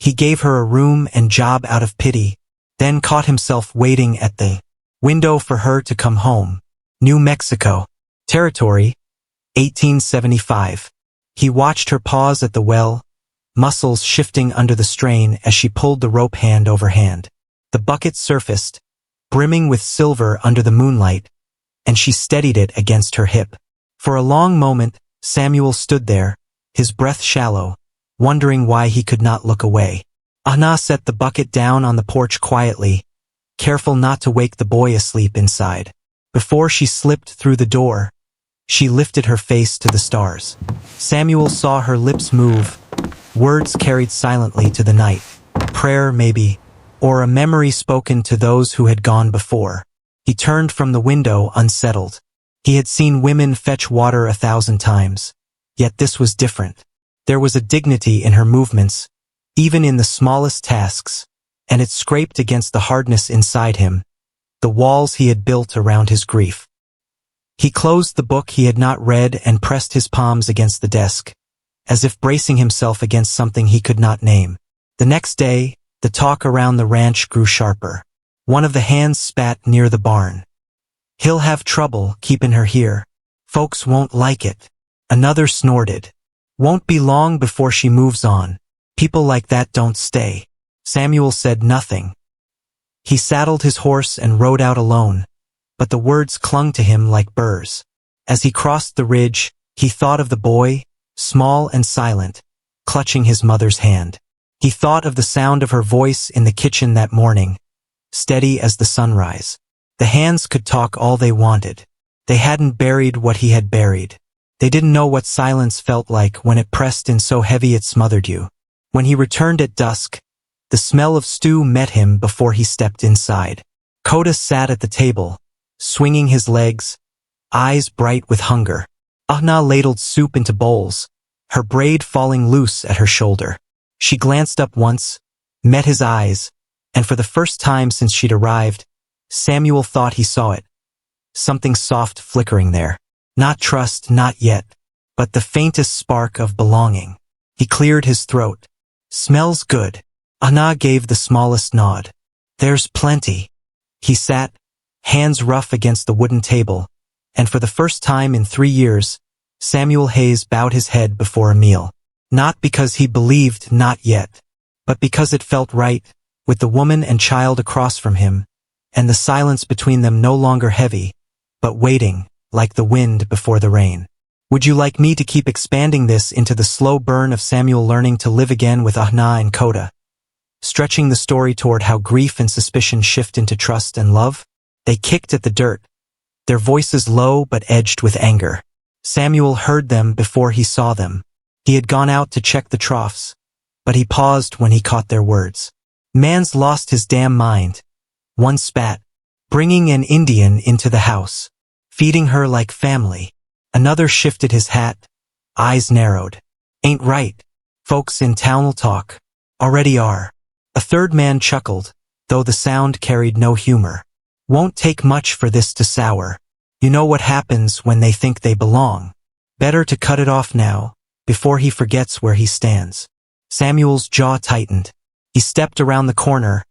He gave her a room and job out of pity, then caught himself waiting at the window for her to come home. New Mexico. Territory, 1875. He watched her pause at the well, muscles shifting under the strain as she pulled the rope hand over hand. The bucket surfaced, brimming with silver under the moonlight, and she steadied it against her hip. For a long moment, Samuel stood there, his breath shallow, wondering why he could not look away. Anna set the bucket down on the porch quietly, careful not to wake the boy asleep inside. Before she slipped through the door, she lifted her face to the stars. Samuel saw her lips move, words carried silently to the night. Prayer, maybe, or a memory spoken to those who had gone before. He turned from the window unsettled. He had seen women fetch water 1,000 times. Yet this was different. There was a dignity in her movements, even in the smallest tasks, and it scraped against the hardness inside him, the walls he had built around his grief. He closed the book he had not read and pressed his palms against the desk, as if bracing himself against something he could not name. The next day, the talk around the ranch grew sharper. One of the hands spat near the barn. "He'll have trouble keeping her here. Folks won't like it." Another snorted. "Won't be long before she moves on. People like that don't stay." Samuel said nothing. He saddled his horse and rode out alone, but the words clung to him like burrs. As he crossed the ridge, he thought of the boy, small and silent, clutching his mother's hand. He thought of the sound of her voice in the kitchen that morning, steady as the sunrise. The hands could talk all they wanted. They hadn't buried what he had buried. They didn't know what silence felt like when it pressed in so heavy it smothered you. When he returned at dusk, the smell of stew met him before he stepped inside. Coda sat at the table, swinging his legs, eyes bright with hunger. Ahna ladled soup into bowls, her braid falling loose at her shoulder. She glanced up once, met his eyes, and for the first time since she'd arrived, Samuel thought he saw it. Something soft flickering there. Not trust, not yet, but the faintest spark of belonging. He cleared his throat. "Smells good." Ahna gave the smallest nod. "There's plenty." He sat, hands rough against the wooden table, and for the first time in 3 years, Samuel Hayes bowed his head before a meal. Not because he believed not yet, but because it felt right, with the woman and child across from him, and the silence between them no longer heavy, but waiting, like the wind before the rain. Would you like me to keep expanding this into the slow burn of Samuel learning to live again with Ahna and Coda? Stretching the story toward how grief and suspicion shift into trust and love? They kicked at the dirt, their voices low but edged with anger. Samuel heard them before he saw them. He had gone out to check the troughs, but he paused when he caught their words. "Man's lost his damn mind." One spat, "Bringing an Indian into the house. Feeding her like family." Another shifted his hat, eyes narrowed. "Ain't right. Folks in town'll talk. Already are." A third man chuckled, though the sound carried no humor. "Won't take much for this to sour. You know what happens when they think they belong. Better to cut it off now, before he forgets where he stands." Samuel's jaw tightened. He stepped around the corner,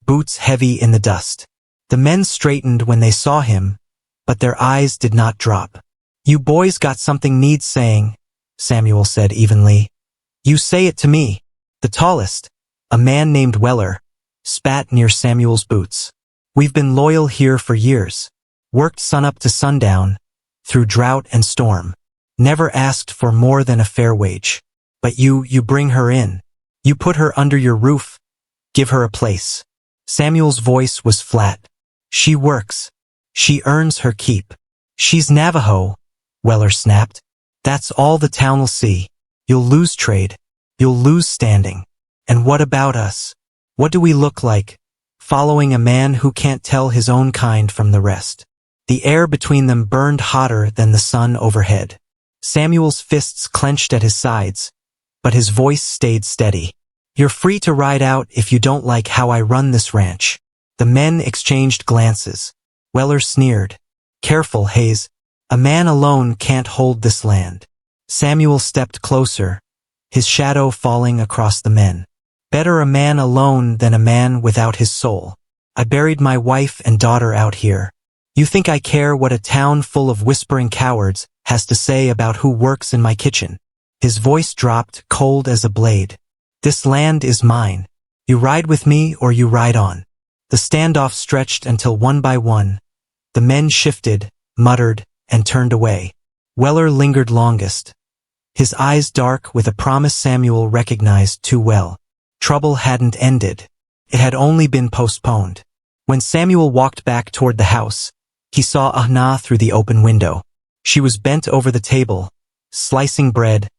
boots heavy in the dust. The men straightened when they saw him, but their eyes did not drop. "You boys got something needs saying," Samuel said evenly. "You say it to me." The tallest, a man named Weller, spat near Samuel's boots. "We've been loyal here for years. Worked sunup to sundown, through drought and storm. Never asked for more than a fair wage. But you bring her in. You put her under your roof. Give her a place." Samuel's voice was flat. "She works. She earns her keep. She's Navajo," Weller snapped. "That's all the town'll see. You'll lose trade. You'll lose standing. And what about us? What do we look like, following a man who can't tell his own kind from the rest?" The air between them burned hotter than the sun overhead. Samuel's fists clenched at his sides, but his voice stayed steady. "You're free to ride out if you don't like how I run this ranch." The men exchanged glances. Weller sneered. "Careful, Hayes. A man alone can't hold this land." Samuel stepped closer, his shadow falling across the men. Better a man alone than a man without his soul. I buried my wife and daughter out here. You think I care what a town full of whispering cowards has to say about who works in my kitchen? His voice dropped, cold as a blade. This land is mine. You ride with me or you ride on. The standoff stretched until one by one, the men shifted, muttered, and turned away. Weller lingered longest, his eyes dark with a promise Samuel recognized too well. Trouble hadn't ended. It had only been postponed. When Samuel walked back toward the house, he saw Ahna through the open window. She was bent over the table, slicing bread,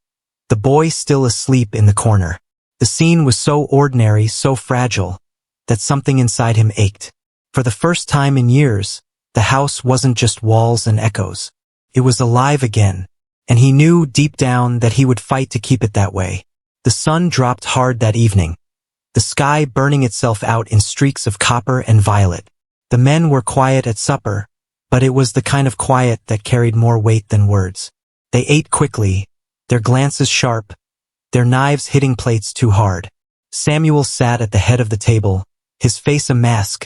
the boy still asleep in the corner. The scene was so ordinary, so fragile, that something inside him ached. For the first time in years, the house wasn't just walls and echoes. It was alive again, and he knew deep down that he would fight to keep it that way. The sun dropped hard that evening, the sky burning itself out in streaks of copper and violet. The men were quiet at supper, but it was the kind of quiet that carried more weight than words. They ate quickly, their glances sharp, their knives hitting plates too hard. Samuel sat at the head of the table, his face a mask,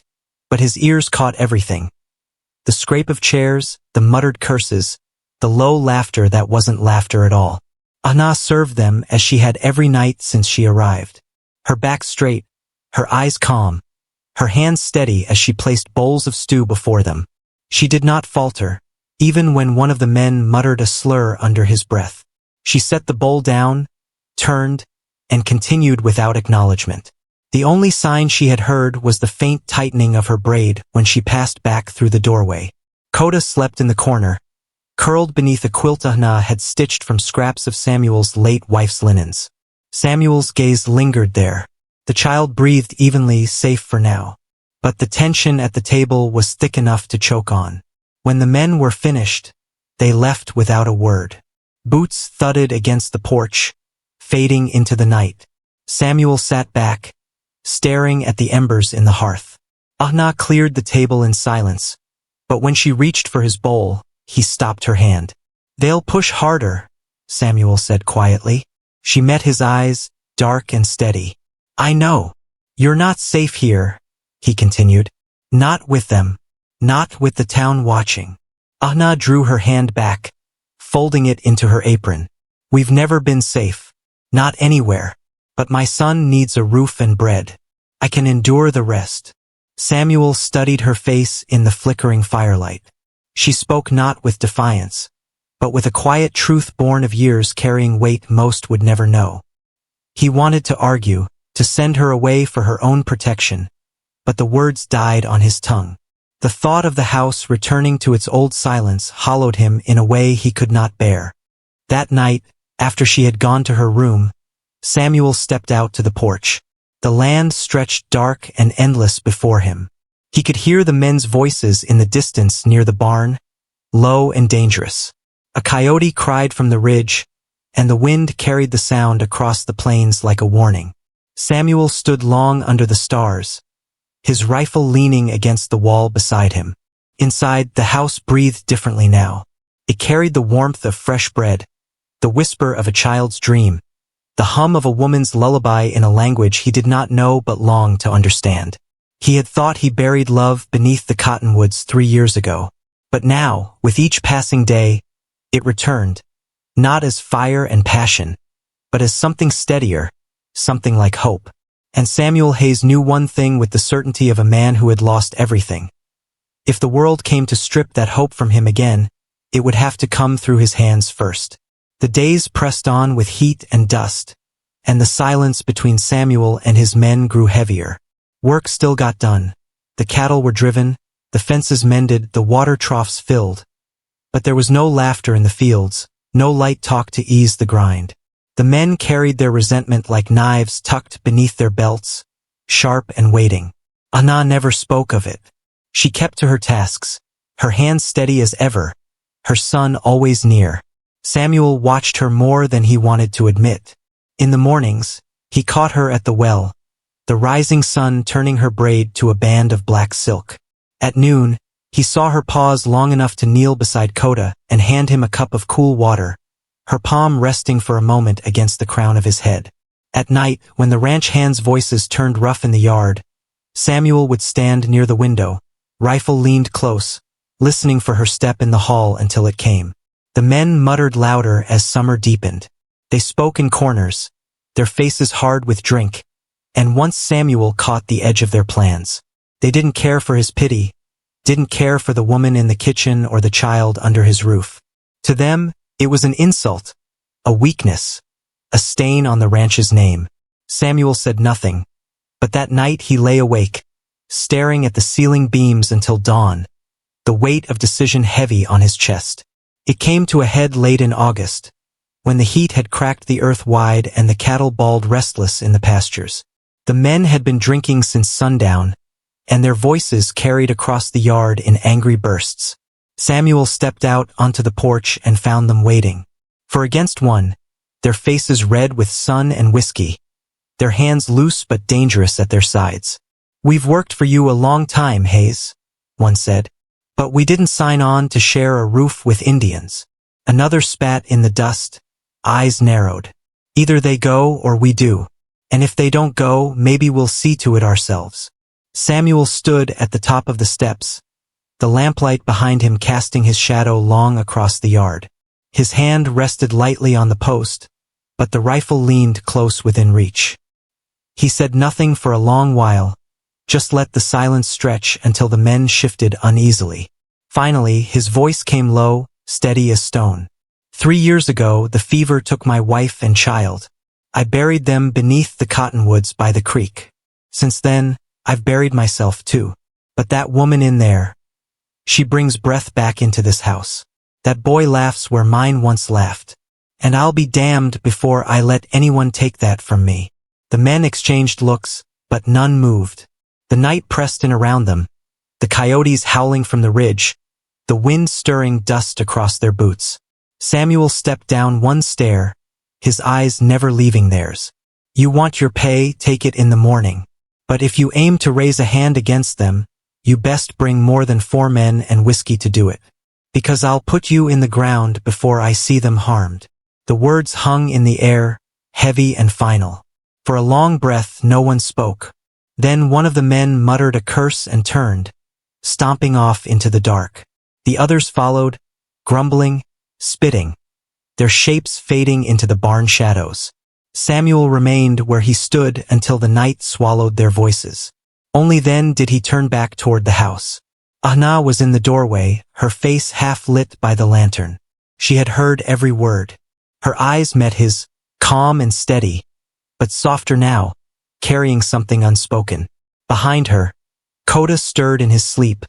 but his ears caught everything. The scrape of chairs, the muttered curses, the low laughter that wasn't laughter at all. Ahna served them as she had every night since she arrived. Her back straight, her eyes calm, her hands steady as she placed bowls of stew before them. She did not falter, even when one of the men muttered a slur under his breath. She set the bowl down, turned, and continued without acknowledgement. The only sign she had heard was the faint tightening of her braid when she passed back through the doorway. Koda slept in the corner, curled beneath a quilt Ahna had stitched from scraps of Samuel's late wife's linens. Samuel's gaze lingered there. The child breathed evenly, safe for now. But the tension at the table was thick enough to choke on. When the men were finished, they left without a word. Boots thudded against the porch, fading into the night. Samuel sat back, staring at the embers in the hearth. Ahna cleared the table in silence, but when she reached for his bowl, he stopped her hand. "They'll push harder," Samuel said quietly. She met his eyes, dark and steady. "I know. You're not safe here," he continued. "Not with them. Not with the town watching." Ahna drew her hand back, folding it into her apron. "We've never been safe. Not anywhere. But my son needs a roof and bread. I can endure the rest." Samuel studied her face in the flickering firelight. She spoke not with defiance, but with a quiet truth born of years carrying weight most would never know. He wanted to argue, to send her away for her own protection, but the words died on his tongue. The thought of the house returning to its old silence hollowed him in a way he could not bear. That night, after she had gone to her room, Samuel stepped out to the porch. The land stretched dark and endless before him. He could hear the men's voices in the distance near the barn, low and dangerous. A coyote cried from the ridge, and the wind carried the sound across the plains like a warning. Samuel stood long under the stars, his rifle leaning against the wall beside him. Inside, the house breathed differently now. It carried the warmth of fresh bread, the whisper of a child's dream, the hum of a woman's lullaby in a language he did not know but longed to understand. He had thought he buried love beneath the cottonwoods 3 years ago, but now, with each passing day, it returned, not as fire and passion, but as something steadier, something like hope. And Samuel Hayes knew one thing with the certainty of a man who had lost everything. If the world came to strip that hope from him again, it would have to come through his hands first. The days pressed on with heat and dust, and the silence between Samuel and his men grew heavier. Work still got done. The cattle were driven, the fences mended, the water troughs filled. But there was no laughter in the fields, no light talk to ease the grind. The men carried their resentment like knives tucked beneath their belts, sharp and waiting. Ahna never spoke of it. She kept to her tasks, her hands steady as ever, her son always near. Samuel watched her more than he wanted to admit. In the mornings, he caught her at the well, the rising sun turning her braid to a band of black silk. At noon, he saw her pause long enough to kneel beside Koda and hand him a cup of cool water, her palm resting for a moment against the crown of his head. At night, when the ranch hands' voices turned rough in the yard, Samuel would stand near the window, rifle leaned close, listening for her step in the hall until it came. The men muttered louder as summer deepened. They spoke in corners, their faces hard with drink, and once Samuel caught the edge of their plans. They didn't care for his pity, didn't care for the woman in the kitchen or the child under his roof. To them, it was an insult, a weakness, a stain on the ranch's name. Samuel said nothing, but that night he lay awake, staring at the ceiling beams until dawn, the weight of decision heavy on his chest. It came to a head late in August, when the heat had cracked the earth wide and the cattle bawled restless in the pastures. The men had been drinking since sundown, and their voices carried across the yard in angry bursts. Samuel stepped out onto the porch and found them waiting. For against one, their faces red with sun and whiskey, their hands loose but dangerous at their sides. "We've worked for you a long time, Hayes," one said. "But we didn't sign on to share a roof with Indians." Another spat in the dust, eyes narrowed. "Either they go or we do. And if they don't go, maybe we'll see to it ourselves." Samuel stood at the top of the steps, the lamplight behind him casting his shadow long across the yard. His hand rested lightly on the post, but the rifle leaned close within reach. He said nothing for a long while, just let the silence stretch until the men shifted uneasily. Finally, his voice came low, steady as stone. 3 years ago, the fever took my wife and child. I buried them beneath the cottonwoods by the creek. Since then, I've buried myself too. But that woman in there, she brings breath back into this house. That boy laughs where mine once laughed. And I'll be damned before I let anyone take that from me." The men exchanged looks, but none moved. The night pressed in around them, the coyotes howling from the ridge, the wind stirring dust across their boots. Samuel stepped down one stair, his eyes never leaving theirs. "You want your pay, take it in the morning. But if you aim to raise a hand against them, you best bring more than 4 men and whiskey to do it. Because I'll put you in the ground before I see them harmed." The words hung in the air, heavy and final. For a long breath no one spoke. Then one of the men muttered a curse and turned, stomping off into the dark. The others followed, grumbling, spitting, their shapes fading into the barn shadows. Samuel remained where he stood until the night swallowed their voices. Only then did he turn back toward the house. Ahna was in the doorway, her face half lit by the lantern. She had heard every word. Her eyes met his, calm and steady, but softer now, carrying something unspoken. Behind her, Koda stirred in his sleep,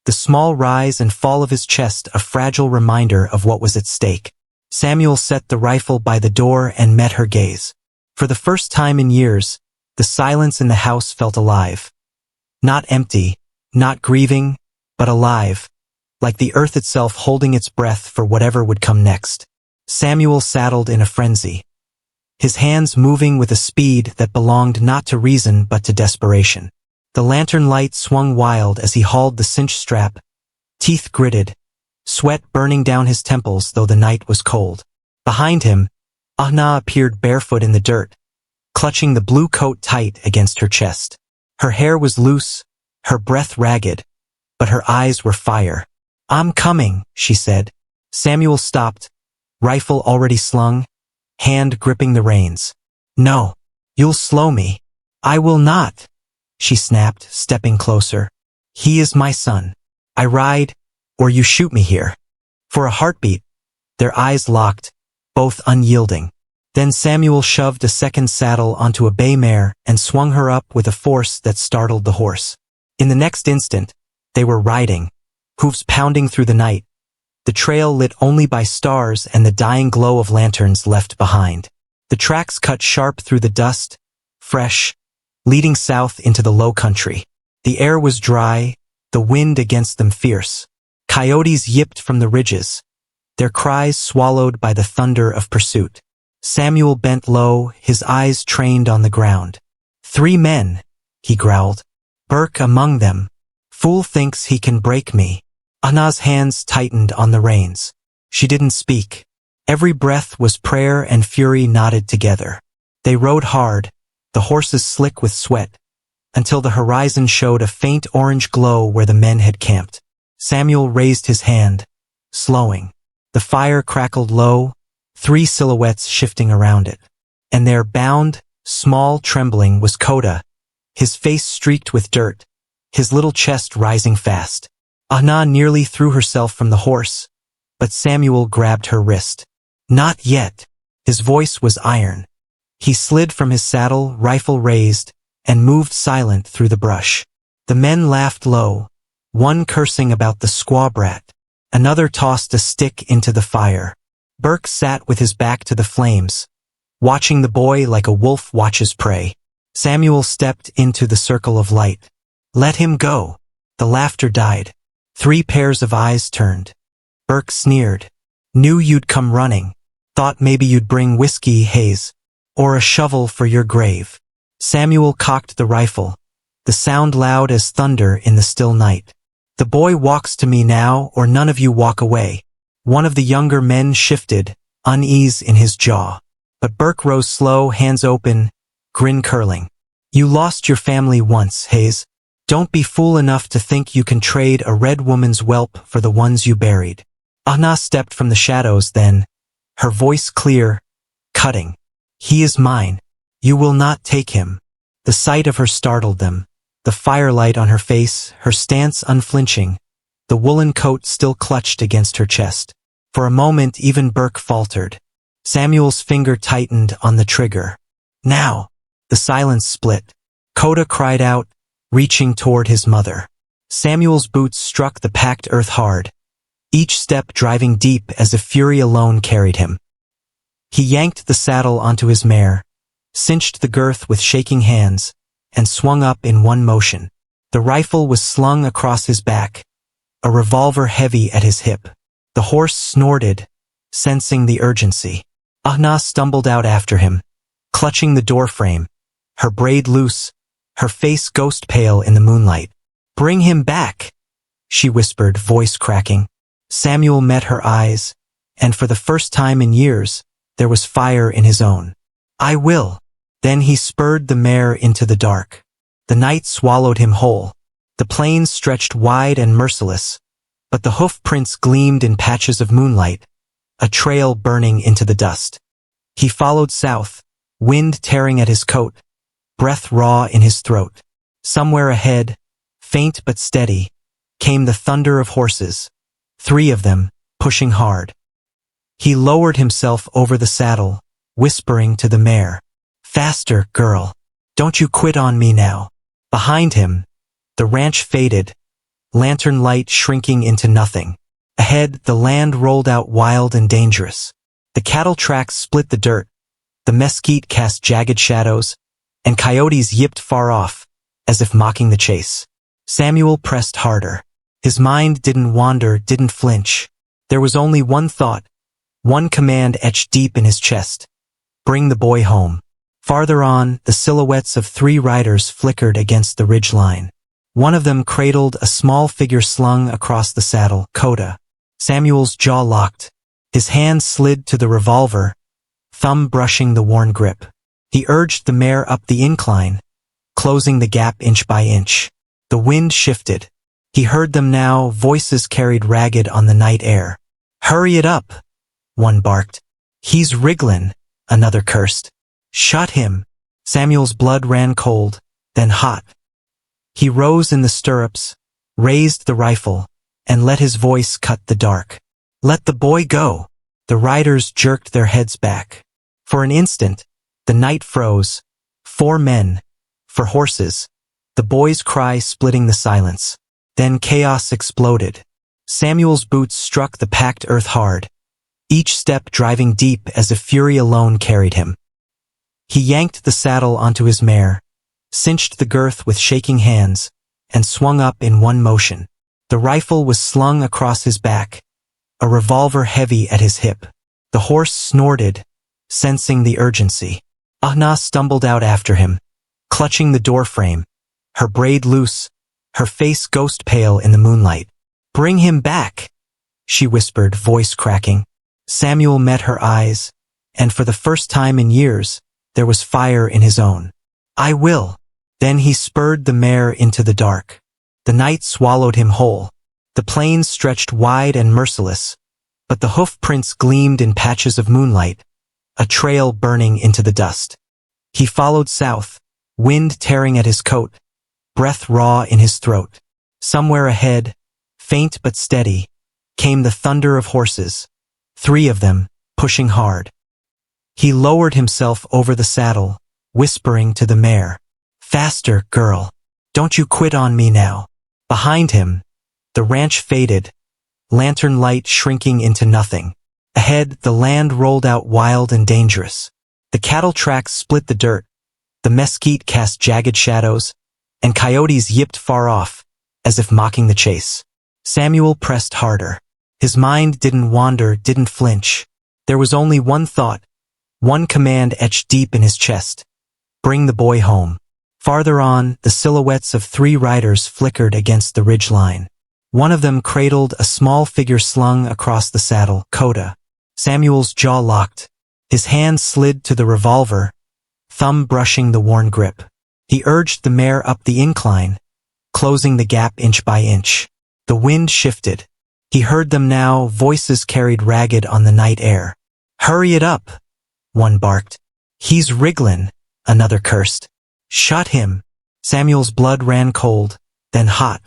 the small rise and fall of his chest a fragile reminder of what was at stake. Samuel set the rifle by the door and met her gaze. For the first time in years, the silence in the house felt alive. Not empty, not grieving, but alive, like the earth itself holding its breath for whatever would come next. Samuel saddled in a frenzy, his hands moving with a speed that belonged not to reason but to desperation. The lantern light swung wild as he hauled the cinch strap, teeth gritted, sweat burning down his temples though the night was cold. Behind him, Ahna appeared barefoot in the dirt, clutching the blue coat tight against her chest. Her hair was loose, her breath ragged, but her eyes were fire. "I'm coming," she said. Samuel stopped, rifle already slung, hand gripping the reins. "No, you'll slow me." "I will not," she snapped, stepping closer. "He is my son. I ride, or you shoot me here." For a heartbeat, their eyes locked, both unyielding. Then Samuel shoved a second saddle onto a bay mare and swung her up with a force that startled the horse. In the next instant, they were riding, hoofs pounding through the night, the trail lit only by stars and the dying glow of lanterns left behind. The tracks cut sharp through the dust, fresh, leading south into the low country. The air was dry, the wind against them fierce. Coyotes yipped from the ridges, their cries swallowed by the thunder of pursuit. Samuel bent low, his eyes trained on the ground. 3 men, he growled. Burke among them. Fool thinks he can break me. Ahna's hands tightened on the reins. She didn't speak. Every breath was prayer and fury knotted together. They rode hard, the horses slick with sweat, until the horizon showed a faint orange glow where the men had camped. Samuel raised his hand, slowing. The fire crackled low, 3 silhouettes shifting around it. And there, bound, small, trembling, was Coda, his face streaked with dirt, his little chest rising fast. Ahna nearly threw herself from the horse, but Samuel grabbed her wrist. Not yet. His voice was iron. He slid from his saddle, rifle raised, and moved silent through the brush. The men laughed low, one cursing about the squaw brat. Another tossed a stick into the fire. Burke sat with his back to the flames, watching the boy like a wolf watches prey. Samuel stepped into the circle of light. Let him go. The laughter died. 3 pairs of eyes turned. Burke sneered. Knew you'd come running. Thought maybe you'd bring whiskey, Hayes, or a shovel for your grave. Samuel cocked the rifle, the sound loud as thunder in the still night. The boy walks to me now, or none of you walk away. One of the younger men shifted, unease in his jaw. But Burke rose slow, hands open, grin curling. You lost your family once, Hayes. Don't be fool enough to think you can trade a red woman's whelp for the ones you buried. Ahna stepped from the shadows then, her voice clear, cutting. He is mine. You will not take him. The sight of her startled them. The firelight on her face, her stance unflinching, the woolen coat still clutched against her chest. For a moment even Burke faltered. Samuel's finger tightened on the trigger. Now! The silence split. Coda cried out, reaching toward his mother. Samuel's boots struck the packed earth hard, each step driving deep as if fury alone carried him. He yanked the saddle onto his mare, cinched the girth with shaking hands, and swung up in one motion. The rifle was slung across his back, a revolver heavy at his hip. The horse snorted, sensing the urgency. Ahna stumbled out after him, clutching the doorframe, her braid loose, her face ghost pale in the moonlight. Bring him back, she whispered, voice cracking. Samuel met her eyes, and for the first time in years, there was fire in his own. I will. Then he spurred the mare into the dark. The night swallowed him whole. The plains stretched wide and merciless, but the hoof prints gleamed in patches of moonlight, a trail burning into the dust. He followed south, wind tearing at his coat, breath raw in his throat. Somewhere ahead, faint but steady, came the thunder of horses, 3 of them, pushing hard. He lowered himself over the saddle, whispering to the mare, Faster, girl. Don't you quit on me now. Behind him, the ranch faded, lantern light shrinking into nothing. Ahead, the land rolled out wild and dangerous. The cattle tracks split the dirt, the mesquite cast jagged shadows, and coyotes yipped far off, as if mocking the chase. Samuel pressed harder. His mind didn't wander, didn't flinch. There was only one thought, one command etched deep in his chest. Bring the boy home. Farther on, the silhouettes of 3 riders flickered against the ridge line. One of them cradled a small figure slung across the saddle, Coda. Samuel's jaw locked. His hand slid to the revolver, thumb brushing the worn grip. He urged the mare up the incline, closing the gap inch by inch. The wind shifted. He heard them now, voices carried ragged on the night air. Hurry it up, one barked. He's wrigglin', another cursed. Shut him. Samuel's blood ran cold, then hot. He rose in the stirrups, raised the rifle, and let his voice cut the dark. Let the boy go. The riders jerked their heads back. For an instant, the night froze. 4 men, 4 horses, the boy's cry splitting the silence. Then chaos exploded. Samuel's boots struck the packed earth hard, each step driving deep as if fury alone carried him. He yanked the saddle onto his mare, cinched the girth with shaking hands, and swung up in one motion. The rifle was slung across his back, a revolver heavy at his hip. The horse snorted, sensing the urgency. Ahna stumbled out after him, clutching the doorframe, her braid loose, her face ghost pale in the moonlight. Bring him back, she whispered, voice cracking. Samuel met her eyes, and for the first time in years, there was fire in his own. "I will." Then he spurred the mare into the dark. The night swallowed him whole. The plains stretched wide and merciless, but the hoof prints gleamed in patches of moonlight, a trail burning into the dust. He followed south, wind tearing at his coat, breath raw in his throat. Somewhere ahead, faint but steady, came the thunder of horses, 3 of them, pushing hard. He lowered himself over the saddle, whispering to the mare, "Faster, girl. Don't you quit on me now." Behind him, the ranch faded, lantern light shrinking into nothing. Ahead, the land rolled out wild and dangerous. The cattle tracks split the dirt, the mesquite cast jagged shadows, and coyotes yipped far off, as if mocking the chase. Samuel pressed harder. His mind didn't wander, didn't flinch. There was only one thought, one command etched deep in his chest. Bring the boy home. Farther on, the silhouettes of 3 riders flickered against the ridge line. One of them cradled a small figure slung across the saddle, Coda. Samuel's jaw locked. His hand slid to the revolver, thumb brushing the worn grip. He urged the mare up the incline, closing the gap inch by inch. The wind shifted. He heard them now, voices carried ragged on the night air. "Hurry it up," one barked. "He's wrigglin'," another cursed. "Shut him." Samuel's blood ran cold, then hot.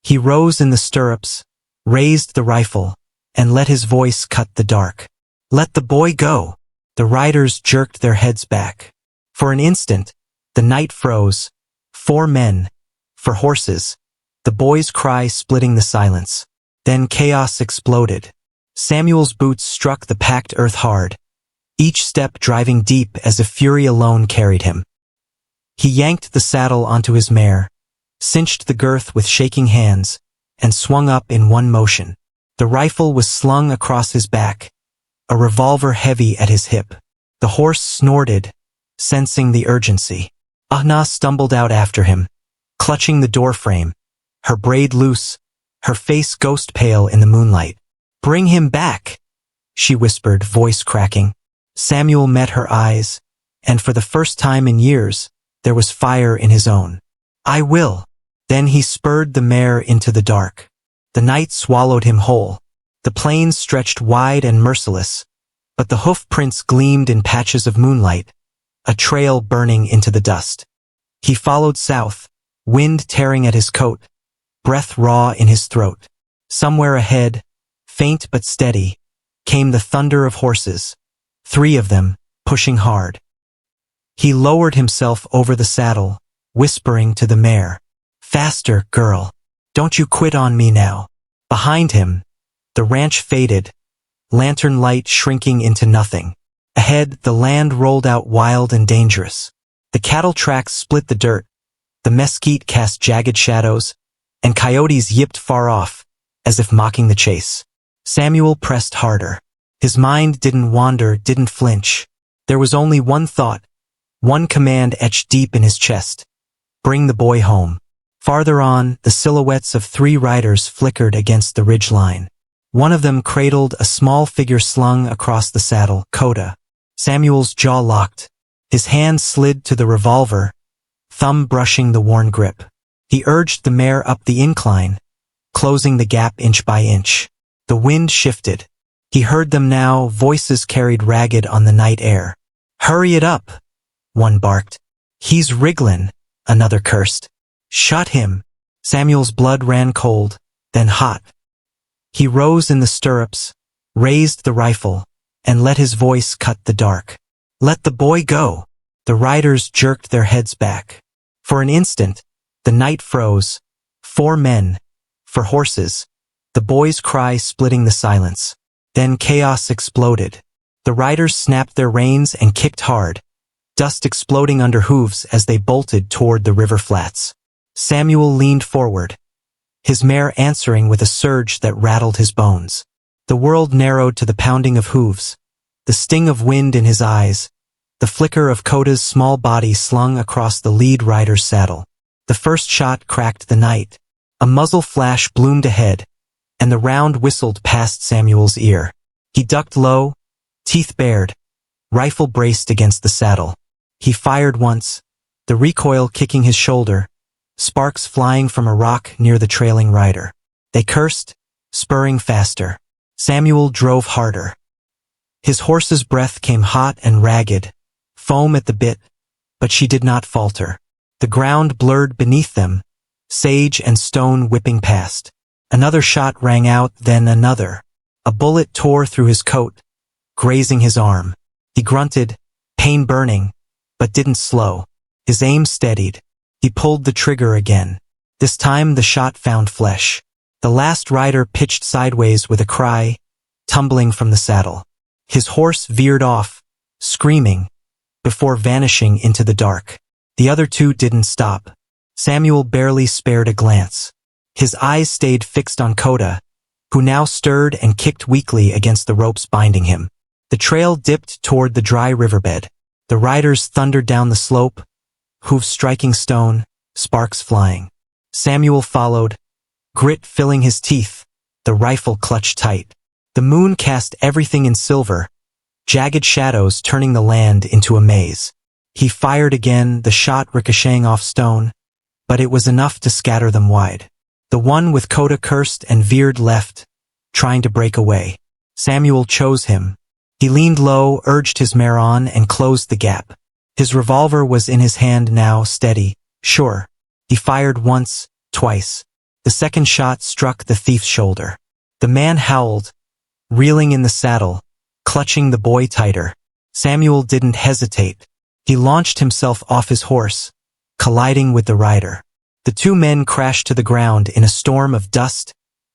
He rose in the stirrups, raised the rifle, and let his voice cut the dark. "Let the boy go." The riders jerked their heads back. For an instant, the night froze. 4 men, for horses, the boy's cry splitting the silence. Then chaos exploded. Samuel's boots struck the packed earth hard, each step driving deep as if fury alone carried him. He yanked the saddle onto his mare, cinched the girth with shaking hands, and swung up in one motion. The rifle was slung across his back, a revolver heavy at his hip. The horse snorted, sensing the urgency. Ahna stumbled out after him, clutching the doorframe, her braid loose, her face ghost pale in the moonlight. "Bring him back," she whispered, voice cracking. Samuel met her eyes, and for the first time in years, there was fire in his own. "I will." Then he spurred the mare into the dark. The night swallowed him whole. The plains stretched wide and merciless, but the hoof prints gleamed in patches of moonlight, a trail burning into the dust. He followed south, wind tearing at his coat, breath raw in his throat. Somewhere ahead, faint but steady, came the thunder of horses, 3 of them, pushing hard. He lowered himself over the saddle, whispering to the mare, "Faster, girl. Don't you quit on me now." Behind him, the ranch faded, lantern light shrinking into nothing. Ahead, the land rolled out wild and dangerous. The cattle tracks split the dirt, the mesquite cast jagged shadows, and coyotes yipped far off, as if mocking the chase. Samuel pressed harder. His mind didn't wander, didn't flinch. There was only one thought, one command etched deep in his chest. Bring the boy home. Farther on, the silhouettes of 3 riders flickered against the ridge line. One of them cradled a small figure slung across the saddle, Coda. Samuel's jaw locked. His hand slid to the revolver, thumb brushing the worn grip. He urged the mare up the incline, closing the gap inch by inch. The wind shifted. He heard them now, voices carried ragged on the night air. "Hurry it up," one barked. "He's wrigglin'," another cursed. "Shut him." Samuel's blood ran cold, then hot. He rose in the stirrups, raised the rifle, and let his voice cut the dark. "Let the boy go." The riders jerked their heads back. For an instant, the night froze. 4 men, for horses, the boy's cry splitting the silence. Then chaos exploded. The riders snapped their reins and kicked hard, dust exploding under hooves as they bolted toward the river flats. Samuel leaned forward, his mare answering with a surge that rattled his bones. The world narrowed to the pounding of hooves, the sting of wind in his eyes, the flicker of Coda's small body slung across the lead rider's saddle. The first shot cracked the night. A muzzle flash bloomed ahead, and the round whistled past Samuel's ear. He ducked low, teeth bared, rifle braced against the saddle. He fired once, the recoil kicking his shoulder, sparks flying from a rock near the trailing rider. They cursed, spurring faster. Samuel drove harder. His horse's breath came hot and ragged, foam at the bit, but she did not falter. The ground blurred beneath them, sage and stone whipping past. Another shot rang out, then another. A bullet tore through his coat, grazing his arm. He grunted, pain burning, but didn't slow. His aim steadied. He pulled the trigger again. This time the shot found flesh. The last rider pitched sideways with a cry, tumbling from the saddle. His horse veered off, screaming, before vanishing into the dark. The other two didn't stop. Samuel barely spared a glance. His eyes stayed fixed on Coda, who now stirred and kicked weakly against the ropes binding him. The trail dipped toward the dry riverbed. The riders thundered down the slope, hooves striking stone, sparks flying. Samuel followed, grit filling his teeth, the rifle clutched tight. The moon cast everything in silver, jagged shadows turning the land into a maze. He fired again, the shot ricocheting off stone, but it was enough to scatter them wide. The one with Coda cursed and veered left, trying to break away. Samuel chose him. He leaned low, urged his mare on, and closed the gap. His revolver was in his hand now, steady, sure. He fired once, twice. The second shot struck the thief's shoulder. The man howled, reeling in the saddle, clutching the boy tighter. Samuel didn't hesitate. He launched himself off his horse, colliding with the rider. The two men crashed to the ground in a storm of dust,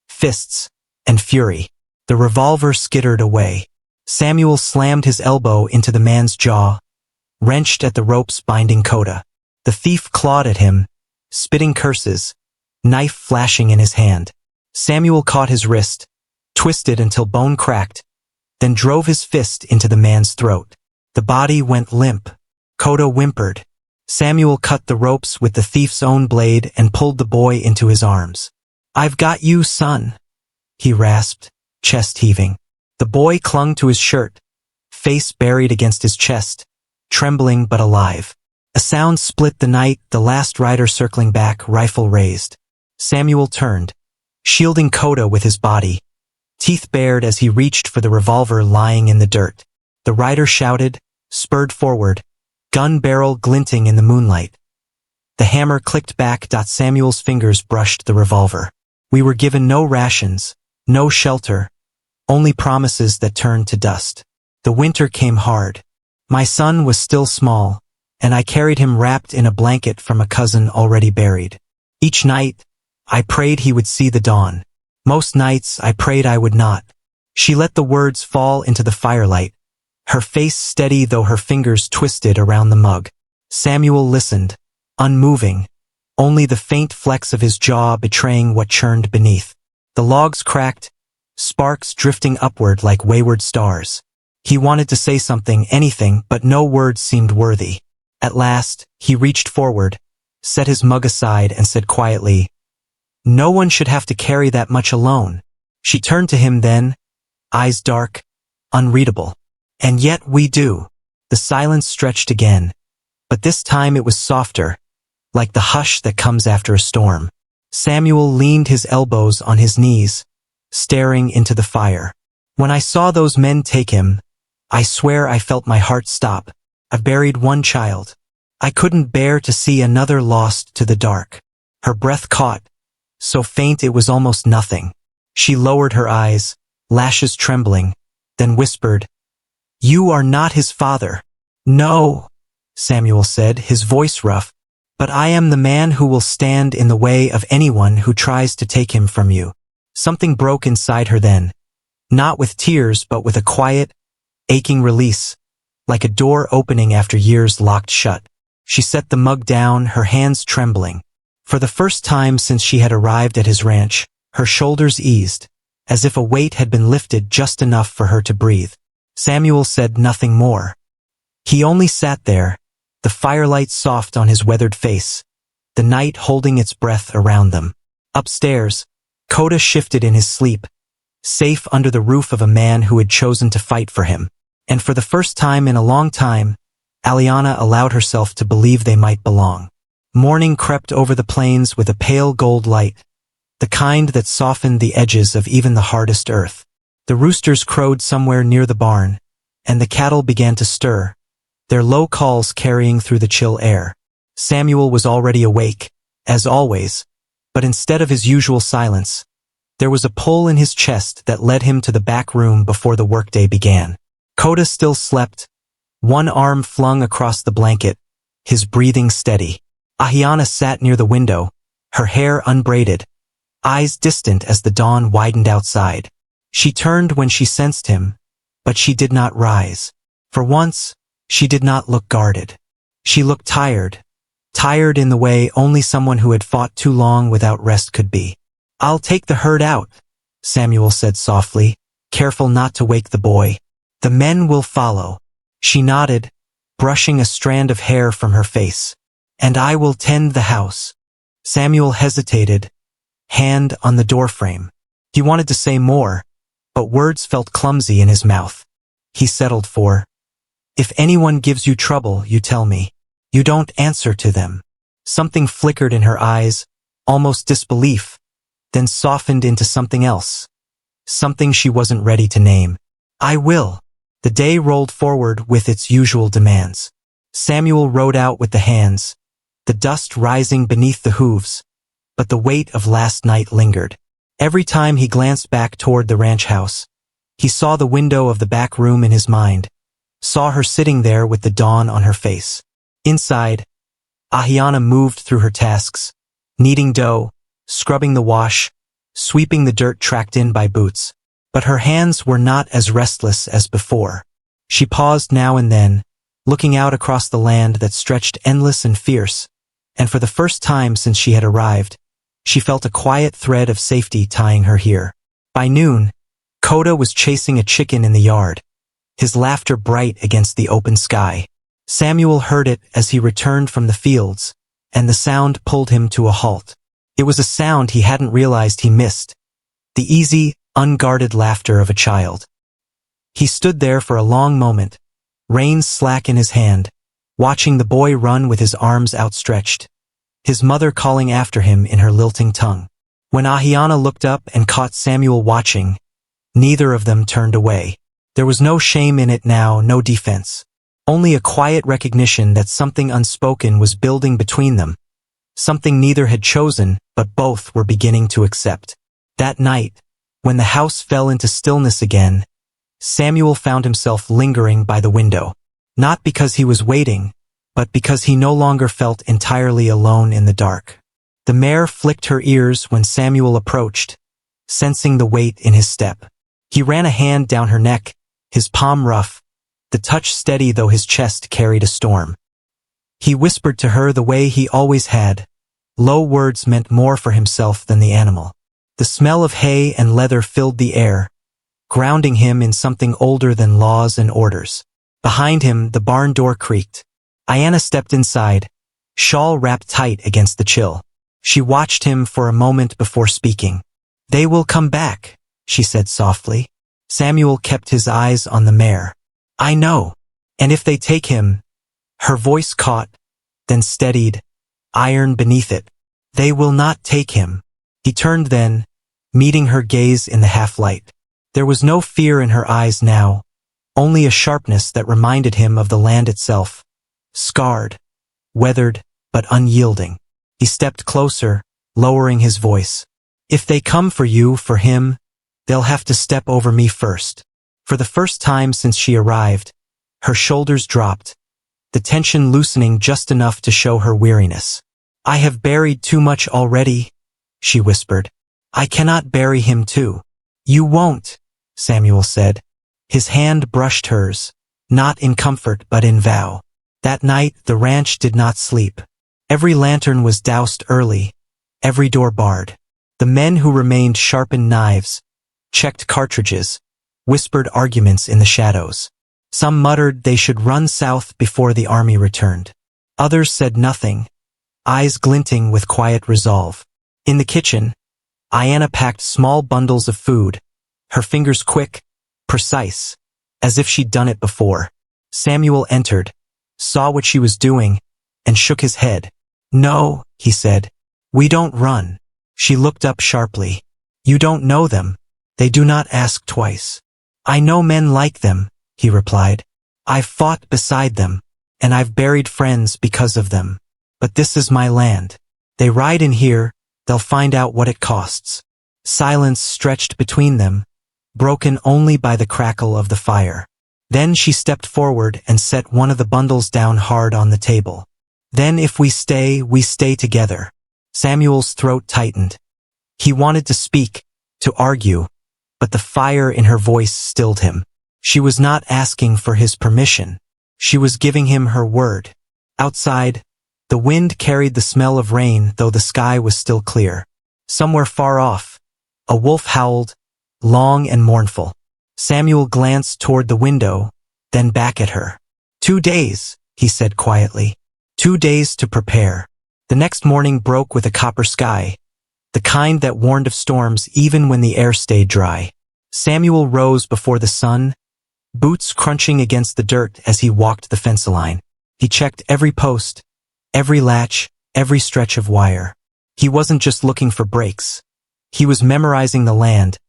fists, and fury. The revolver skittered away. Samuel slammed his elbow into the man's jaw, wrenched at the ropes binding Coda. The thief clawed at him, spitting curses, knife flashing in his hand. Samuel caught his wrist, twisted until bone cracked, then drove his fist into the man's throat. The body went limp. Coda whimpered. Samuel cut the ropes with the thief's own blade and pulled the boy into his arms. "I've got you, son," he rasped, chest heaving. The boy clung to his shirt, face buried against his chest, trembling but alive. A sound split the night, the last rider circling back, rifle raised. Samuel turned, shielding Coda with his body, teeth bared as he reached for the revolver lying in the dirt. The rider shouted, spurred forward, gun barrel glinting in the moonlight. The hammer clicked back. Samuel's fingers brushed the revolver. We were given no rations, no shelter, only promises that turned to dust. The winter came hard. My son was still small, and I carried him wrapped in a blanket from a cousin already buried. Each night, I prayed he would see the dawn. Most nights, I prayed I would not. She let the words fall into the firelight, her face steady though her fingers twisted around the mug. Samuel listened, unmoving, only the faint flex of his jaw betraying what churned beneath. The logs cracked, sparks drifting upward like wayward stars. He wanted to say something, anything, but no words seemed worthy. At last, he reached forward, set his mug aside and said quietly, "No one should have to carry that much alone." She turned to him then, eyes dark, unreadable. "And yet we do." The silence stretched again, but this time it was softer, like the hush that comes after a storm. Samuel leaned his elbows on his knees, staring into the fire. "When I saw those men take him, I swear I felt my heart stop. I've buried one child. I couldn't bear to see another lost to the dark." Her breath caught, so faint it was almost nothing. She lowered her eyes, lashes trembling, then whispered, "You are not his father." "No," Samuel said, his voice rough, "but I am the man who will stand in the way of anyone who tries to take him from you." Something broke inside her then, not with tears but with a quiet, aching release, like a door opening after years locked shut. She set the mug down, her hands trembling. For the first time since she had arrived at his ranch, her shoulders eased, as if a weight had been lifted just enough for her to breathe. Samuel said nothing more. He only sat there, the firelight soft on his weathered face, the night holding its breath around them. Upstairs, Coda shifted in his sleep, safe under the roof of a man who had chosen to fight for him. And for the first time in a long time, Aliana allowed herself to believe they might belong. Morning crept over the plains with a pale gold light, the kind that softened the edges of even the hardest earth. The roosters crowed somewhere near the barn, and the cattle began to stir, their low calls carrying through the chill air. Samuel was already awake, as always, but instead of his usual silence, there was a pull in his chest that led him to the back room before the workday began. Coda still slept, one arm flung across the blanket, his breathing steady. Ahiana sat near the window, her hair unbraided, eyes distant as the dawn widened outside. She turned when she sensed him, but she did not rise. For once, she did not look guarded. She looked tired in the way only someone who had fought too long without rest could be. "I'll take the herd out," Samuel said softly, careful not to wake the boy. "The men will follow." She nodded, brushing a strand of hair from her face. "And I will tend the house." Samuel hesitated, hand on the doorframe. He wanted to say more, but words felt clumsy in his mouth. He settled for, "If anyone gives you trouble, you tell me. You don't answer to them." Something flickered in her eyes, almost disbelief, then softened into something else. Something she wasn't ready to name. "I will." The day rolled forward with its usual demands. Samuel rode out with the hands, the dust rising beneath the hooves, but the weight of last night lingered. Every time he glanced back toward the ranch house, he saw the window of the back room in his mind, saw her sitting there with the dawn on her face. Inside, Ahiana moved through her tasks, kneading dough, scrubbing the wash, sweeping the dirt tracked in by boots. But her hands were not as restless as before. She paused now and then, looking out across the land that stretched endless and fierce, and for the first time since she had arrived, she felt a quiet thread of safety tying her here. By noon, Coda was chasing a chicken in the yard, his laughter bright against the open sky. Samuel heard it as he returned from the fields, and the sound pulled him to a halt. It was a sound he hadn't realized he missed, the easy, unguarded laughter of a child. He stood there for a long moment, reins slack in his hand, watching the boy run with his arms outstretched, his mother calling after him in her lilting tongue. When Ahiana looked up and caught Samuel watching, neither of them turned away. There was no shame in it now, no defense. Only a quiet recognition that something unspoken was building between them, something neither had chosen, but both were beginning to accept. That night, when the house fell into stillness again, Samuel found himself lingering by the window, not because he was waiting, but because he no longer felt entirely alone in the dark. The mare flicked her ears when Samuel approached, sensing the weight in his step. He ran a hand down her neck, his palm rough, the touch steady though his chest carried a storm. He whispered to her the way he always had. Low words meant more for himself than the animal. The smell of hay and leather filled the air, grounding him in something older than laws and orders. Behind him, the barn door creaked. Ayanna stepped inside, shawl wrapped tight against the chill. She watched him for a moment before speaking. "They will come back," she said softly. Samuel kept his eyes on the mare. "I know. And if they take him," her voice caught, then steadied, iron beneath it. "They will not take him." He turned then, meeting her gaze in the half-light. There was no fear in her eyes now, only a sharpness that reminded him of the land itself, scarred, weathered, but unyielding. He stepped closer, lowering his voice. "If they come for you, for him, they'll have to step over me first." For the first time since she arrived, her shoulders dropped, the tension loosening just enough to show her weariness. "I have buried too much already," she whispered. "I cannot bury him too." "You won't," Samuel said. His hand brushed hers, not in comfort but in vow. That night the ranch did not sleep. Every lantern was doused early, every door barred. The men who remained sharpened knives, checked cartridges, whispered arguments in the shadows. Some muttered they should run south before the army returned. Others said nothing, eyes glinting with quiet resolve. In the kitchen, Ayanna packed small bundles of food, her fingers quick, precise, as if she'd done it before. Samuel entered, saw what she was doing, and shook his head. "No," he said. "We don't run." She looked up sharply. "You don't know them. They do not ask twice." "I know men like them," he replied. "I've fought beside them, and I've buried friends because of them. But this is my land. They ride in here, they'll find out what it costs." Silence stretched between them, broken only by the crackle of the fire. Then she stepped forward and set one of the bundles down hard on the table. "Then if we stay together." Samuel's throat tightened. He wanted to speak, to argue, but the fire in her voice stilled him. She was not asking for his permission. She was giving him her word. Outside, the wind carried the smell of rain, though the sky was still clear. Somewhere far off, a wolf howled, long and mournful. Samuel glanced toward the window, then back at her. 2 days, he said quietly. 2 days to prepare. The next morning broke with a copper sky, the kind that warned of storms even when the air stayed dry. Samuel rose before the sun, boots crunching against the dirt as he walked the fence line. He checked every post, every latch, every stretch of wire. He wasn't just looking for breaks. He was memorizing the land,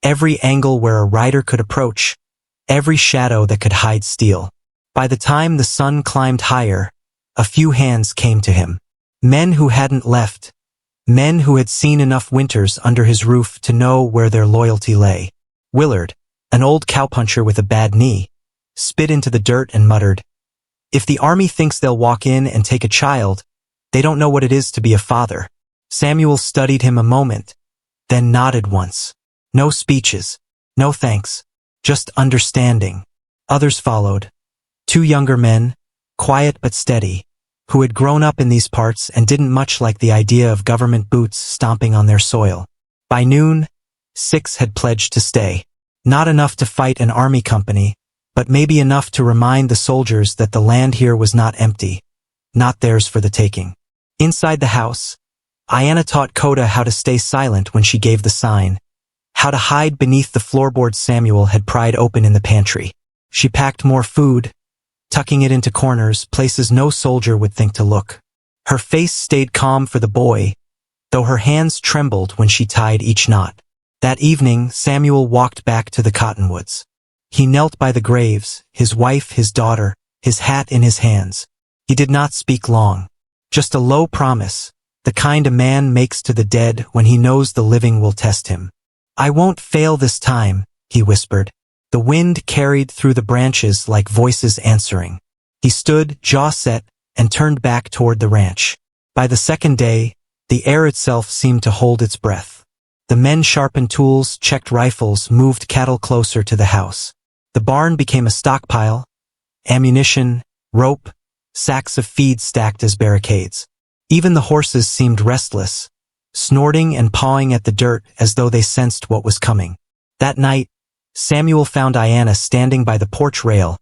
every angle where a rider could approach, every shadow that could hide steel. By the time the sun climbed higher, a few hands came to him. Men who hadn't left, men who had seen enough winters under his roof to know where their loyalty lay. Willard, an old cowpuncher with a bad knee, spit into the dirt and muttered, "If the army thinks they'll walk in and take a child, they don't know what it is to be a father." Samuel studied him a moment, then nodded once. No speeches, no thanks, just understanding. Others followed. 2 younger men, quiet but steady, who had grown up in these parts and didn't much like the idea of government boots stomping on their soil. By noon, 6 had pledged to stay. Not enough to fight an army company, but maybe enough to remind the soldiers that the land here was not empty, not theirs for the taking. Inside the house, Ayanna taught Coda how to stay silent when she gave the sign, how to hide beneath the floorboards Samuel had pried open in the pantry. She packed more food, tucking it into corners, places no soldier would think to look. Her face stayed calm for the boy, though her hands trembled when she tied each knot. That evening, Samuel walked back to the cottonwoods. He knelt by the graves, his wife, his daughter, his hat in his hands. He did not speak long. Just a low promise, the kind a man makes to the dead when he knows the living will test him. "I won't fail this time," he whispered. The wind carried through the branches like voices answering. He stood, jaw set, and turned back toward the ranch. By the second day, the air itself seemed to hold its breath. The men sharpened tools, checked rifles, moved cattle closer to the house. The barn became a stockpile, ammunition, rope, sacks of feed stacked as barricades. Even the horses seemed restless, snorting and pawing at the dirt as though they sensed what was coming. That night, Samuel found Ayanna standing by the porch rail,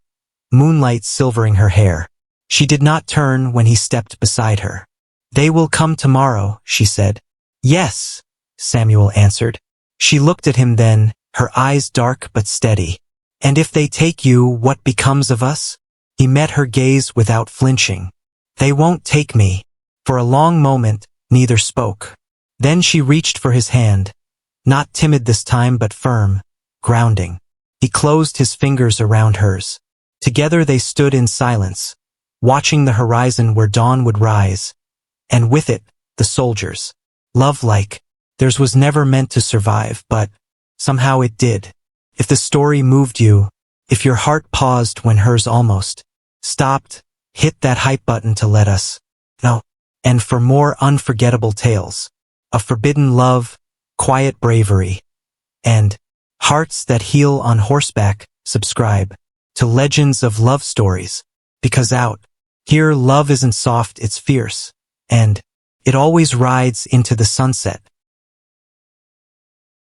moonlight silvering her hair. She did not turn when he stepped beside her. "They will come tomorrow," she said. "Yes," Samuel answered. She looked at him then, her eyes dark but steady. "And if they take you, what becomes of us?" He met her gaze without flinching. "They won't take me." For a long moment, neither spoke. Then she reached for his hand, not timid this time but firm, grounding. He closed his fingers around hers. Together they stood in silence, watching the horizon where dawn would rise, and with it, the soldiers. Love-like, theirs was never meant to survive, but somehow it did. If the story moved you, if your heart paused when hers almost stopped, hit that hype button to let us know. And for more unforgettable tales of forbidden love, quiet bravery, and hearts that heal on horseback, subscribe to Legends of Love Stories, because out here love isn't soft, it's fierce, and it always rides into the sunset.